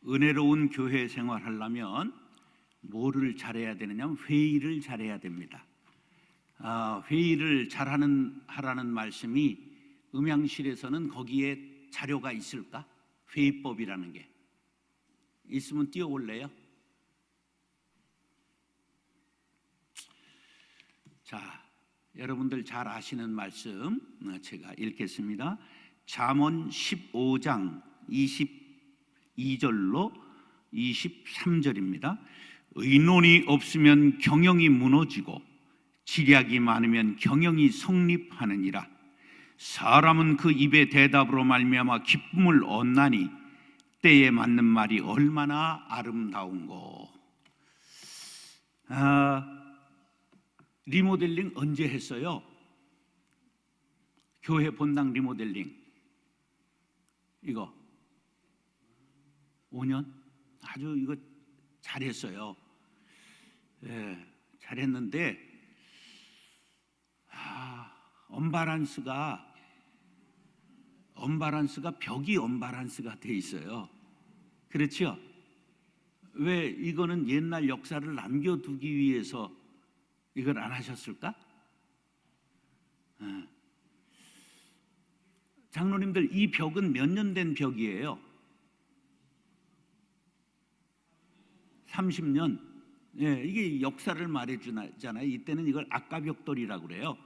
은혜로운 교회 생활하려면 뭐를 잘해야 되느냐? 회의를 잘해야 됩니다. 회의를 하라는 말씀이 음향실에서는 거기에 자료가 있을까? 회의법이라는 게 있으면 띄워올래요? 자, 여러분들 잘 아시는 말씀 제가 읽겠습니다. 잠언 15장 22절로 23절입니다. 의논이 없으면 경영이 무너지고 지략이 많으면 경영이 성립하느니라. 사람은 그 입의 대답으로 말미암아 기쁨을 얻나니 때에 맞는 말이 얼마나 아름다운고. 리모델링 언제 했어요? 교회 본당 리모델링 이거 5년? 아주 이거 잘했어요. 잘했는데 언바란스가 벽이 언바란스가 돼 있어요. 그렇죠? 왜 이거는 옛날 역사를 남겨두기 위해서 이걸 안 하셨을까? 장로님들, 이 벽은 몇 년 된 벽이에요? 30년. 이게 역사를 말해주잖아요. 이때는 이걸 악가벽돌이라고 그래요.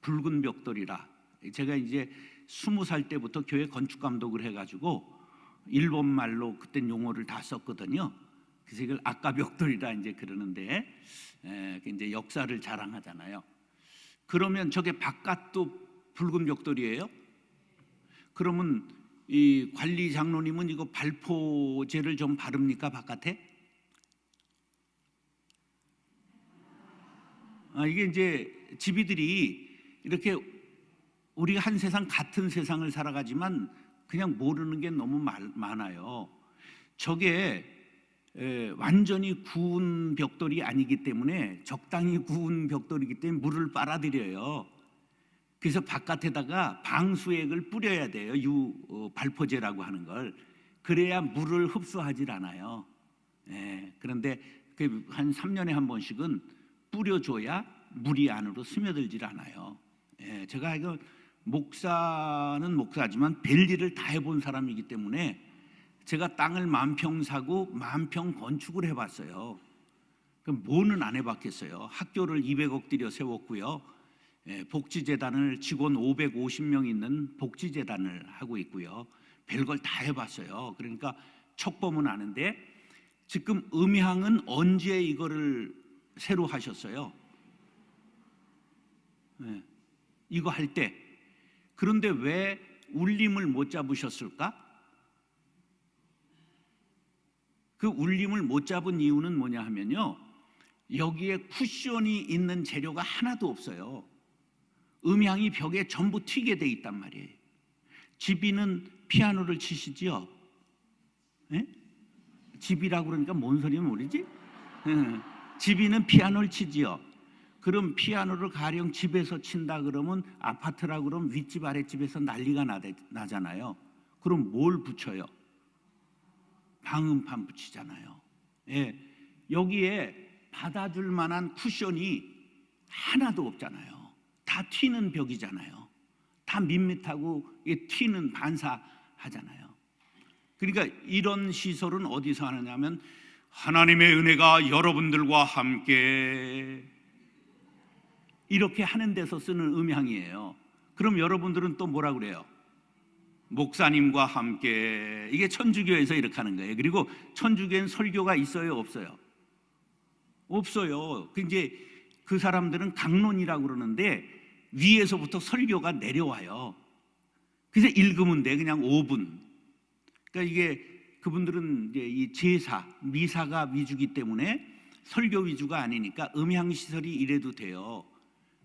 붉은 벽돌이라. 제가 이제 20살 때부터 교회 건축 감독을 해가지고 일본 말로 그땐 용어를 다 썼거든요. 그래서 이걸 악가벽돌이라 이제 그러는데, 이제 역사를 자랑하잖아요. 그러면 저게 바깥도 붉은 벽돌이에요? 그러면 이 관리 장로님은 이거 발포제를 좀 바릅니까, 바깥에? 이게 이제 집이들이 이렇게 우리가 한 세상 같은 세상을 살아가지만 그냥 모르는 게 너무 많아요. 저게 완전히 구운 벽돌이 아니기 때문에, 적당히 구운 벽돌이기 때문에 물을 빨아들여요. 그래서 바깥에다가 방수액을 뿌려야 돼요. 발포제라고 하는 걸. 그래야 물을 흡수하질 않아요. 그런데 한 3년에 한 번씩은 뿌려줘야 물이 안으로 스며들질 않아요. 제가 이거 목사는 목사지만 별일을 다 해본 사람이기 때문에 제가 땅을 10,000평 사고 10,000평 건축을 해봤어요. 그럼 뭐는 안 해봤겠어요? 학교를 200억 들여 세웠고요. 복지재단을 직원 550명 있는 복지재단을 하고 있고요. 별걸 다 해봤어요. 그러니까 척범은 아는데, 지금 음향은 언제 이거를 새로 하셨어요? 이거 할 때. 그런데 왜 울림을 못 잡으셨을까? 그 울림을 못 잡은 이유는 뭐냐 하면요, 여기에 쿠션이 있는 재료가 하나도 없어요. 음향이 벽에 전부 튀게 돼 있단 말이에요. 집이는 피아노를 치시지요? 집이라고 그러니까 뭔 소리면 모르지? 집이는 피아노를 치지요. 그럼 피아노를 가령 집에서 친다 그러면, 아파트라 그러면 윗집 아랫집에서 난리가 나잖아요. 그럼 뭘 붙여요? 방음판 붙이잖아요. 여기에 받아줄 만한 쿠션이 하나도 없잖아요. 다 튀는 벽이잖아요. 다 밋밋하고 튀는 반사하잖아요. 그러니까 이런 시설은 어디서 하느냐면, 하나님의 은혜가 여러분들과 함께, 이렇게 하는 데서 쓰는 음향이에요. 그럼 여러분들은 또 뭐라 그래요? 목사님과 함께. 이게 천주교에서 이렇게 하는 거예요. 그리고 천주교엔 설교가 있어요, 없어요? 없어요. 이제 그 사람들은 강론이라고 그러는데 위에서부터 설교가 내려와요. 그래서 읽으면 돼, 그냥 5분. 그러니까 이게 그분들은 이제 이 제사, 미사가 위주기 때문에 설교 위주가 아니니까 음향 시설이 이래도 돼요.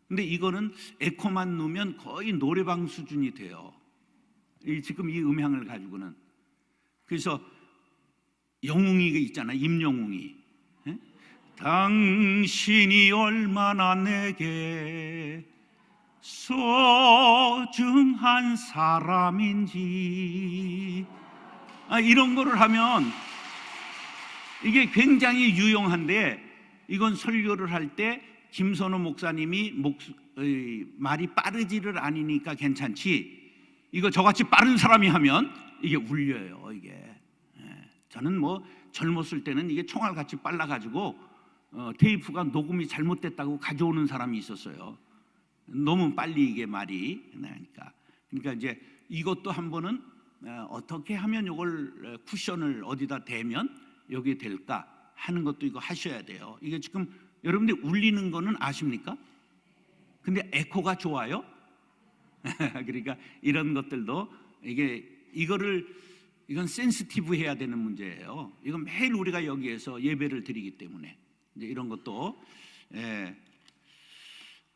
근데 이거는 에코만 넣으면 거의 노래방 수준이 돼요. 지금 이 음향을 가지고는. 그래서 영웅이가 있잖아요, 임영웅이. 당신이 얼마나 내게 소중한 사람인지, 이런 거를 하면 이게 굉장히 유용한데, 이건 설교를 할 때 김선호 목사님이 말이 빠르지를 않으니까 괜찮지, 이거 저같이 빠른 사람이 하면 이게 울려요. 이게 저는 뭐 젊었을 때는 이게 총알같이 빨라가지고 테이프가 녹음이 잘못됐다고 가져오는 사람이 있었어요. 너무 빨리 이게 말이 나니까. 그러니까 이제 이것도 한 번은 어떻게 하면 이걸 쿠션을 어디다 대면 여기에 될까 하는 것도 이거 하셔야 돼요. 이게 지금 여러분들 울리는 거는 아십니까? 근데 에코가 좋아요? 그러니까 이런 것들도 이건 센시티브 해야 되는 문제예요. 이건 매일 우리가 여기에서 예배를 드리기 때문에 이제 이런 것도.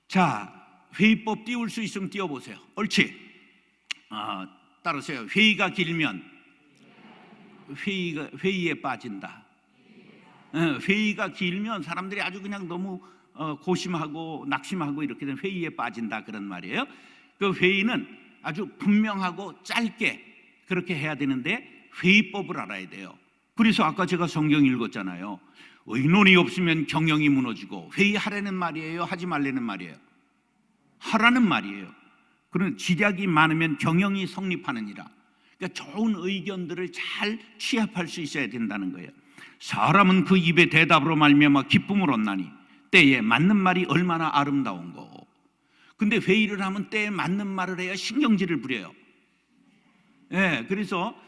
자, 회의법 띄울 수 있으면 띄워보세요. 옳지. 따르세요. 회의가 길면 회의에 빠진다. 회의가 길면 사람들이 아주 그냥 너무 고심하고 낙심하고 이렇게 되면 회의에 빠진다, 그런 말이에요. 그 회의는 아주 분명하고 짧게 그렇게 해야 되는데 회의법을 알아야 돼요. 그래서 아까 제가 성경 읽었잖아요. 의논이 없으면 경영이 무너지고, 회의하라는 말이에요, 하지 말라는 말이에요? 하라는 말이에요. 그런 지략이 많으면 경영이 성립하느니라. 그러니까 좋은 의견들을 잘 취합할 수 있어야 된다는 거예요. 사람은 그 입의 대답으로 말미암아 기쁨을 얻나니 때에 맞는 말이 얼마나 아름다운고. 근데 회의를 하면 때에 맞는 말을 해야 신경질을 부려요. 그래서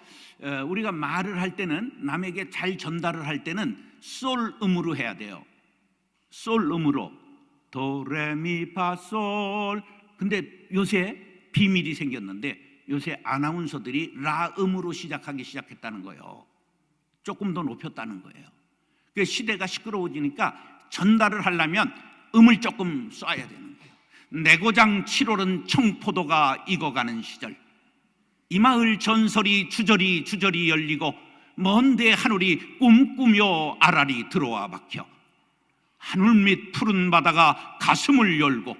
우리가 말을 할 때는, 남에게 잘 전달을 할 때는 솔 음으로 해야 돼요. 솔 음으로. 도레미파솔. 근데 요새 비밀이 생겼는데, 요새 아나운서들이 라 음으로 시작하기 시작했다는 거예요. 조금 더 높였다는 거예요. 그 시대가 시끄러워지니까 전달을 하려면 음을 조금 쏴야 되는 거예요. 내고장 7월은 청포도가 익어가는 시절, 이마을 전설이 주저리 열리고, 먼데 하늘이 꿈꾸며 아라리 들어와 박혀, 하늘 밑 푸른 바다가 가슴을 열고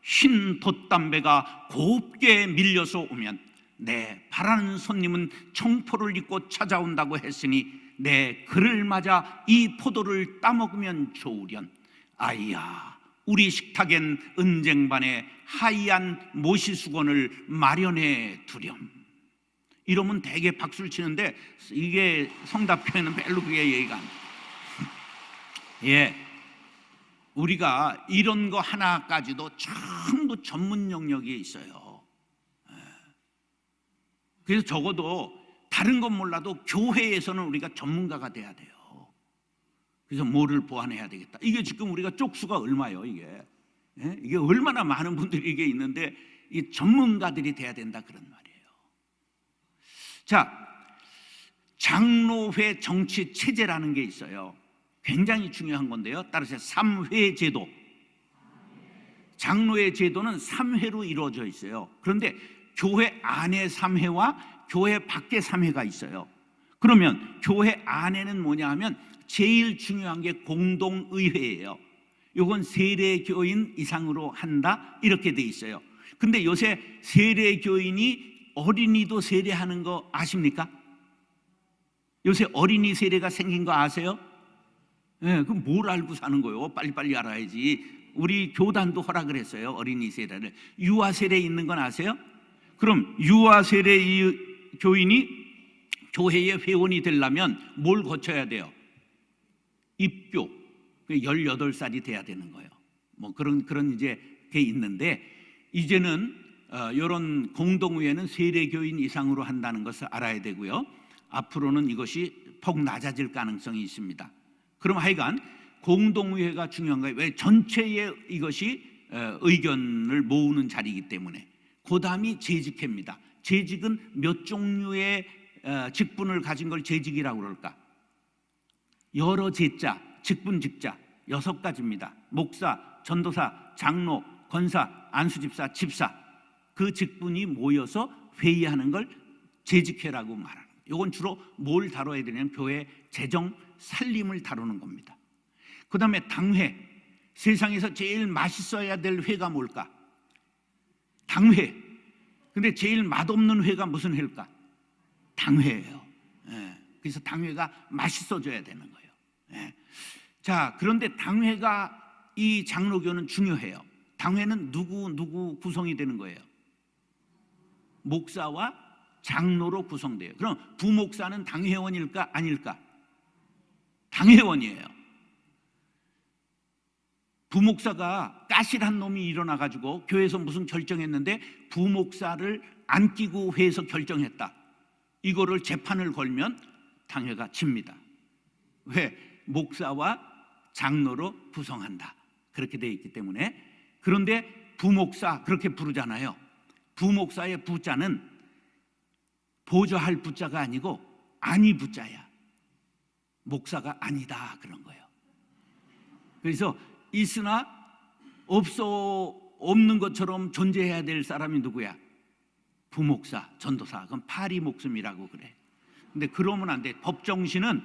흰 돛담배가 곱게 밀려서 오면, 내 바라는 손님은 청포를 입고 찾아온다고 했으니 내 그를 맞아 이 포도를 따먹으면 좋으련. 아이야, 우리 식탁엔 은쟁반에 하얀 모시수건을 마련해 두렴. 이러면 되게 박수를 치는데, 이게 성답표에는 별로 그게 예의가 안 돼요. 우리가 이런 거 하나까지도 전부 전문 영역이 있어요. 그래서 적어도 다른 건 몰라도 교회에서는 우리가 전문가가 돼야 돼요. 그래서 뭐를 보완해야 되겠다. 이게 지금 우리가 쪽수가 얼마예요, 이게? 이게 얼마나 많은 분들이 이게 있는데, 이 전문가들이 돼야 된다, 그런 말이에요. 자, 장로회 정치 체제라는 게 있어요. 굉장히 중요한 건데요. 따라서 3회 제도. 장로회 제도는 3회로 이루어져 있어요. 그런데 교회 안에 3회와 교회 밖에 3회가 있어요. 그러면 교회 안에는 뭐냐 하면 제일 중요한 게 공동의회예요. 이건 세례교인 이상으로 한다, 이렇게 돼 있어요. 근데 요새 세례교인이 어린이도 세례하는 거 아십니까? 요새 어린이 세례가 생긴 거 아세요? 그럼 뭘 알고 사는 거예요? 빨리빨리 알아야지. 우리 교단도 허락을 했어요, 어린이 세례를. 유아 세례 있는 건 아세요? 그럼 유아 세례 교인이 교회의 회원이 되려면 뭘 거쳐야 돼요? 입교. 18살이 돼야 되는 거예요. 뭐 그런 이제 게 있는데, 이제는 이런 공동의회는 세례교인 이상으로 한다는 것을 알아야 되고요. 앞으로는 이것이 폭 낮아질 가능성이 있습니다. 그럼 하여간 공동의회가 중요한 거예요. 왜? 전체의 이것이 의견을 모으는 자리이기 때문에. 그 다음이 재직회입니다. 재직은 몇 종류의 직분을 가진 걸 재직이라고 그럴까? 여러 제자, 직분 직자 6가지입니다. 목사, 전도사, 장로, 권사, 안수집사, 집사. 그 직분이 모여서 회의하는 걸 재직회라고 말하는 거예요. 이건 주로 뭘 다뤄야 되냐면 교회 재정 살림을 다루는 겁니다. 그 다음에 당회. 세상에서 제일 맛있어야 될 회가 뭘까? 당회. 근데 제일 맛없는 회가 무슨 회일까? 당회예요. 그래서 당회가 맛있어져야 되는 거예요. 예. 자, 그런데 당회가 이 장로교는 중요해요. 당회는 누구 구성이 되는 거예요? 목사와 장로로 구성돼요. 그럼 부목사는 당회원일까 아닐까? 당회원이에요. 부목사가 까실한 놈이 일어나가지고 교회에서 무슨 결정했는데 부목사를 안 끼고 회에서 결정했다. 이거를 재판을 걸면 당회가 집니다. 왜? 목사와 장로로 구성한다. 그렇게 되어 있기 때문에. 그런데 부목사 그렇게 부르잖아요. 부목사의 부자는 보조할 부자가 아니고 아니 부자야. 목사가 아니다 그런 거예요. 그래서 있으나 없는 것처럼 존재해야 될 사람이 누구야? 부목사, 전도사. 그건 파리 목숨이라고 그래. 근데 그러면 안 돼. 법정신은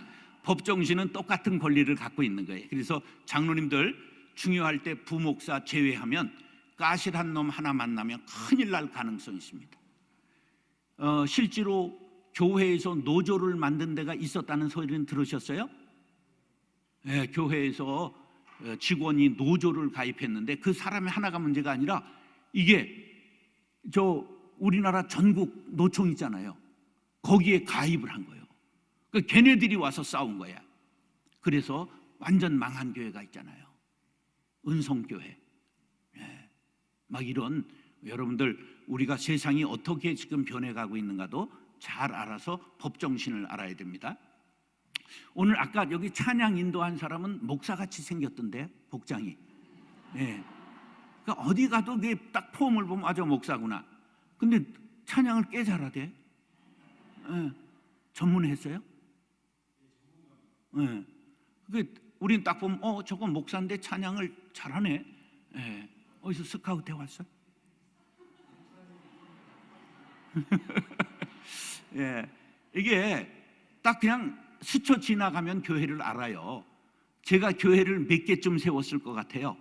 똑같은 권리를 갖고 있는 거예요. 그래서 장로님들 중요할 때 부목사 제외하면 까실한 놈 하나 만나면 큰일 날 가능성이 있습니다. 실제로 교회에서 노조를 만든 데가 있었다는 소리는 들으셨어요? 네, 교회에서 직원이 노조를 가입했는데 그 사람이 하나가 문제가 아니라 이게 우리나라 전국 노총 있잖아요. 거기에 가입을 한 거예요. 그러니까 걔네들이 와서 싸운 거야. 그래서 완전 망한 교회가 있잖아요. 은성교회. 예. 막 이런 여러분들 우리가 세상이 어떻게 지금 변해가고 있는가도 잘 알아서 법정신을 알아야 됩니다. 오늘 아까 여기 찬양 인도한 사람은 목사같이 생겼던데 복장이. 예. 그러니까 어디 가도 딱 폼을 보면 아주 목사구나. 근데 찬양을 꽤 잘하대. 예. 전문했어요? 예. 우린 딱 보면 저건 목사인데 찬양을 잘하네. 예. 어디서 스카우트 해왔어? 예. 이게 딱 그냥 스쳐 지나가면 교회를 알아요. 제가 교회를 몇 개쯤 세웠을 것 같아요?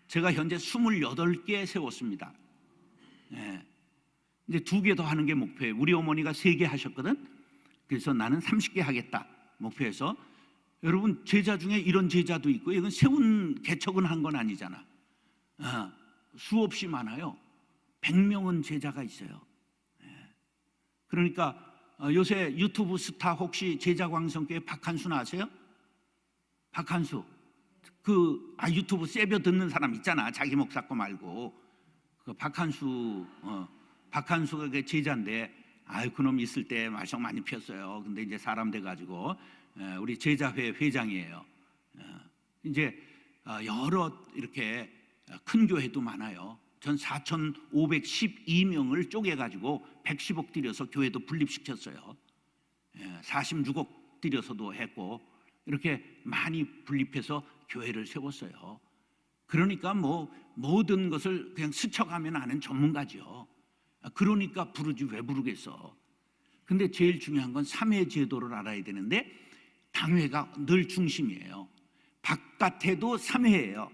제가 현재 28개 세웠습니다. 예. 이제 2개 더 하는 게 목표예요. 우리 어머니가 3개 하셨거든. 그래서 나는 30개 하겠다 목표해서. 여러분 제자 중에 이런 제자도 있고 이건 세운 개척은 한 건 아니잖아. 수없이 많아요. 100명은 제자가 있어요. 예. 그러니까 요새 유튜브 스타 혹시 제자광성교회 박한수 아세요? 박한수 유튜브 세벼 듣는 사람 있잖아. 자기 목사 거 말고 그 박한수가 제자인데 그놈 있을 때 말썽 많이 피웠어요. 근데 이제 사람 돼가지고 우리 제자회 회장이에요. 이제 여러 이렇게 큰 교회도 많아요. 전 4,512명을 쪼개가지고 110억 들여서 교회도 분립시켰어요. 46억 들여서도 했고 이렇게 많이 분립해서 교회를 세웠어요. 그러니까 모든 것을 그냥 스쳐가면 아는 전문가죠. 그러니까 부르지 왜 부르겠어. 근데 제일 중요한 건 3회 제도를 알아야 되는데 당회가 늘 중심이에요. 바깥에도 3회예요.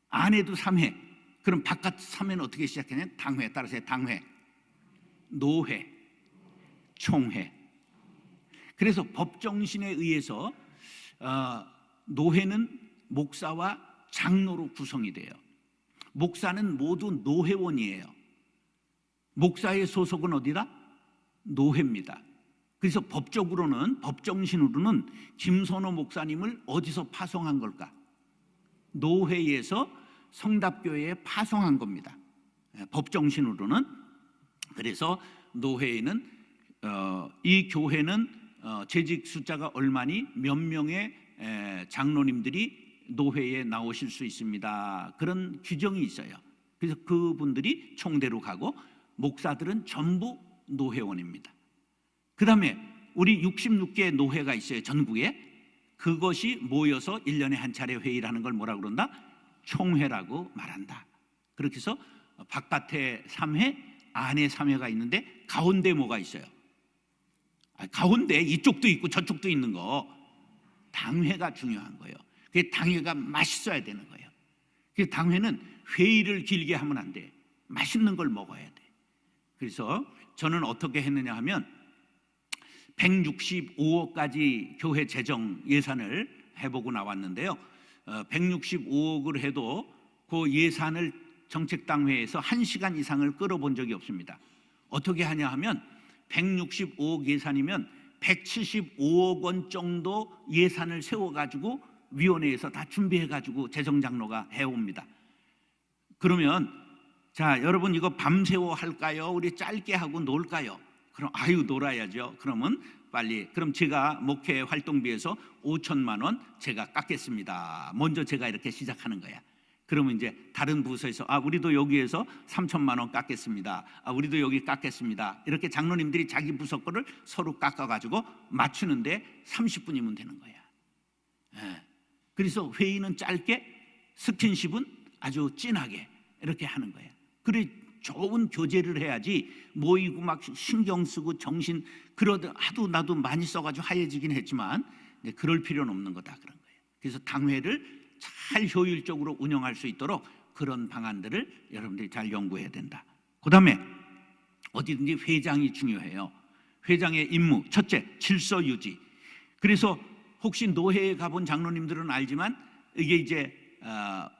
안에도 3회. 그럼 바깥 3회는 어떻게 시작하냐면 당회 따라서 당회, 노회, 총회. 그래서 법정신에 의해서 노회는 목사와 장로로 구성이 돼요. 목사는 모두 노회원이에요. 목사의 소속은 어디다? 노회입니다. 그래서 법정신으로는 김선호 목사님을 어디서 파송한 걸까? 노회에서 성답교회에 파송한 겁니다. 법정신으로는. 그래서 노회에는 이 교회는 재직 숫자가 얼마니 몇 명의 장로님들이 노회에 나오실 수 있습니다. 그런 규정이 있어요. 그래서 그분들이 총대로 가고 목사들은 전부 노회원입니다. 그 다음에 우리 66개 노회가 있어요. 전국에. 그것이 모여서 1년에 한 차례 회의를 하는 걸 뭐라고 그런다? 총회라고 말한다. 그렇게 해서 바깥에 3회, 안에 3회가 있는데 가운데 뭐가 있어요? 가운데 이쪽도 있고 저쪽도 있는 거. 당회가 중요한 거예요. 그 당회가 맛있어야 되는 거예요. 그 당회는 회의를 길게 하면 안 돼. 맛있는 걸 먹어야 돼. 그래서 저는 어떻게 했느냐 하면 165억까지 교회 재정 예산을 해보고 나왔는데요. 165억을 해도 그 예산을 정책당회에서 1시간 이상을 끌어본 적이 없습니다. 어떻게 하냐 하면 165억 예산이면 175억 원 정도 예산을 세워가지고 위원회에서 다 준비해가지고 재정장로가 해옵니다. 그러면 자, 여러분 이거 밤새워 할까요? 우리 짧게 하고 놀까요? 그럼 아유 놀아야죠. 그러면 빨리 그럼 제가 목회 활동비에서 5천만 원 제가 깎겠습니다. 먼저 제가 이렇게 시작하는 거야. 그러면 이제 다른 부서에서 우리도 여기에서 3천만 원 깎겠습니다. 우리도 여기 깎겠습니다. 이렇게 장로님들이 자기 부서 거를 서로 깎아가지고 맞추는데 30분이면 되는 거야. 그래서 회의는 짧게, 스킨십은 아주 진하게 이렇게 하는 거야. 그래 좋은 교제를 해야지 모이고 막 신경 쓰고 정신 그러다 하도 나도 많이 써가지고 하얘지긴 했지만 그럴 필요는 없는 거다 그런 거예요. 그래서 당회를 잘 효율적으로 운영할 수 있도록 그런 방안들을 여러분들이 잘 연구해야 된다. 그 다음에 어디든지 회장이 중요해요. 회장의 임무 첫째 질서 유지. 그래서 혹시 노회에 가본 장로님들은 알지만 이게 이제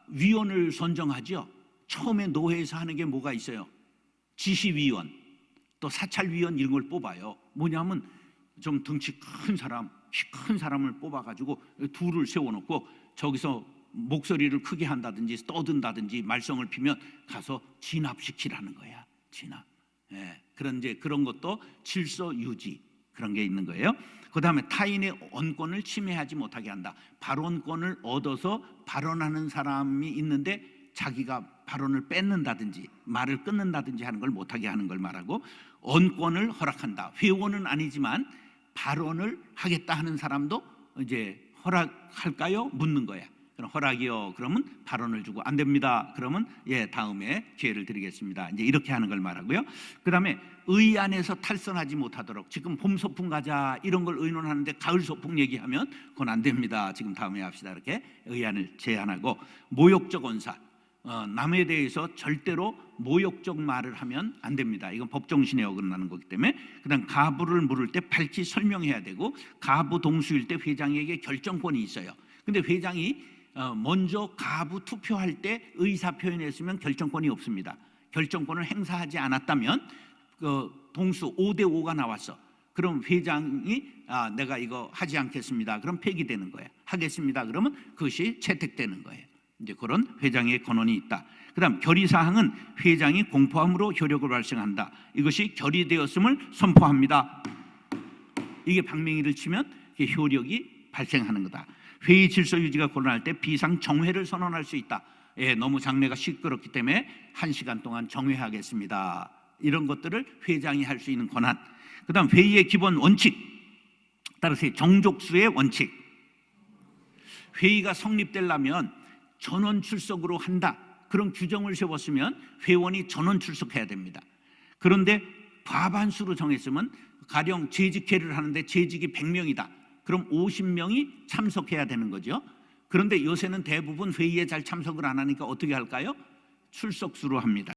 위원을 선정하죠. 처음에 노회에서 하는 게 뭐가 있어요? 지시위원 또 사찰위원 이런 걸 뽑아요. 뭐냐면 좀 덩치 큰 사람, 키 큰 사람을 뽑아가지고 둘을 세워놓고 저기서 목소리를 크게 한다든지 떠든다든지 말썽을 피면 가서 진압시키라는 거야. 진압. 그런 이제 그런 것도 질서 유지 그런 게 있는 거예요. 그 다음에 타인의 언권을 침해하지 못하게 한다. 발언권을 얻어서 발언하는 사람이 있는데 자기가 발언을 뺏는다든지 말을 끊는다든지 하는 걸 못하게 하는 걸 말하고, 언권을 허락한다. 회원은 아니지만 발언을 하겠다 하는 사람도 이제 허락할까요? 묻는 거야. 그럼 허락이요. 그러면 발언을 주고 안 됩니다. 그러면 다음에 기회를 드리겠습니다. 이제 이렇게 하는 걸 말하고요. 그다음에 의안에서 탈선하지 못하도록, 지금 봄 소풍 가자 이런 걸 의논하는데 가을 소풍 얘기하면 그건 안 됩니다. 지금 다음에 합시다. 이렇게 의안을 제안하고, 모욕적 언사. 남에 대해서 절대로 모욕적 말을 하면 안 됩니다. 이건 법정신에 어긋나는 거기 때문에. 그다음 가부를 물을 때 밝히 설명해야 되고, 가부 동수일 때 회장에게 결정권이 있어요. 근데 회장이 먼저 가부 투표할 때 의사 표현했으면 결정권이 없습니다. 결정권을 행사하지 않았다면 동수 5대5가 나왔어. 그럼 회장이 내가 이거 하지 않겠습니다. 그럼 폐기되는 거예요. 하겠습니다. 그러면 그것이 채택되는 거예요. 이제 그런 회장의 권한이 있다. 그다음 결의사항은 회장이 공포함으로 효력을 발생한다. 이것이 결의되었음을 선포합니다. 이게 방맹이를 치면 이게 효력이 발생하는 거다. 회의 질서 유지가 곤란할 때 비상 정회를 선언할 수 있다. 너무 장례가 시끄럽기 때문에 1시간 동안 정회하겠습니다. 이런 것들을 회장이 할 수 있는 권한. 그다음 회의의 기본 원칙, 따라서 정족수의 원칙. 회의가 성립되려면 전원 출석으로 한다. 그런 규정을 세웠으면 회원이 전원 출석해야 됩니다. 그런데 과반수로 정했으면, 가령 재직회를 하는데 재직이 100명이다. 그럼 50명이 참석해야 되는 거죠. 그런데 요새는 대부분 회의에 잘 참석을 안 하니까 어떻게 할까요? 출석수로 합니다.